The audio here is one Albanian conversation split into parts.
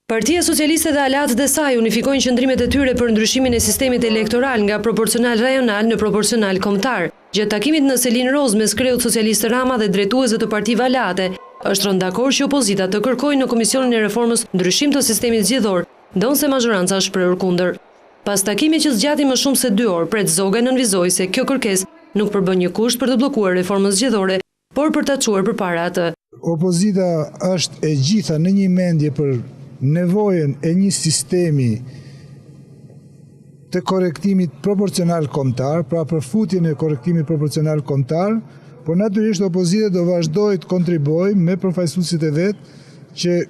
Partia Socialiste dhe Alat dhe saj unifikojnë qëndrimet e tyre për ndryshimin e sistemit elektoral nga proporcional rajonal në proporcional kombëtar. Gjatë takimit në Selin Roz mes kreut socialiste Rama dhe drejtuesve të partive alate, është rënë dakord që opozita të kërkojë në Komisionin e Reformës ndryshim të sistemit zgjedhor, ndonse majoranca është shprehur kundër. Pas takimit që zgjati më shumë se 2 orë, Pret Zogaj nënvizoi se kjo kërkesë nuk përbën një kusht për të bllokuar reformën zgjedhore, por për ta çuar përpara atë. Opozita është e gjitha në një mendje për nevojën e një sistemi të korektimit proporcional kombëtar, pra përfutjen e korektimit proporcional kombëtar, por natyrisht opozita do vazhdojë të kontribuojë me përfaqësuesit e vet që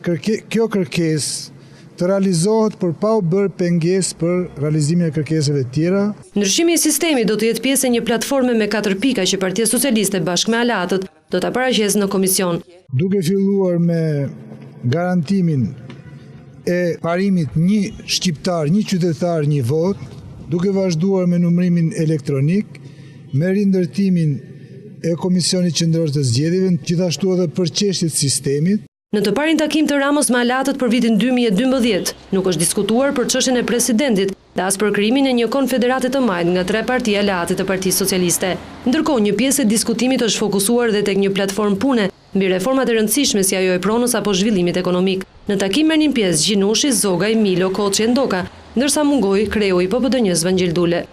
kjo kërkesë të realizohet për pa u bërë pengesë për realizimin e kërkesave të tjera. Ndryshimi i sistemit do të jetë pjesë e një platforme me 4 pika që Partia Socialiste bashkë me Alatët do ta paraqesë në komision. Duke filluar me garantimin e parimit një shqiptar, një qytetar, një vot, duke vazhduar me numërimin elektronik, me rindërtimin e Komisionit Qendror të Zgjedhjeve, gjithashtu edhe për çështjet sistemit. Në të parin takim të Ramës me Alatët për vitin 2012, nuk është diskutuar për çështjen e presidentit dhe as për krijimin e një konfederate të majtë nga 3 parti alate të Partisë Socialiste. Ndërkohë, një pjesë e diskutimit është fokusuar dhe tek një platformë pune mbi reformat e rëndësishme si ajo e pronës apo zhvillimit ekonomik. Në takim merrnin pjesë Gjinushi, Zogaj, Milo, Koçi e Ndoka, ndërsa mungoi kreu i PPD-s Vangel Dule.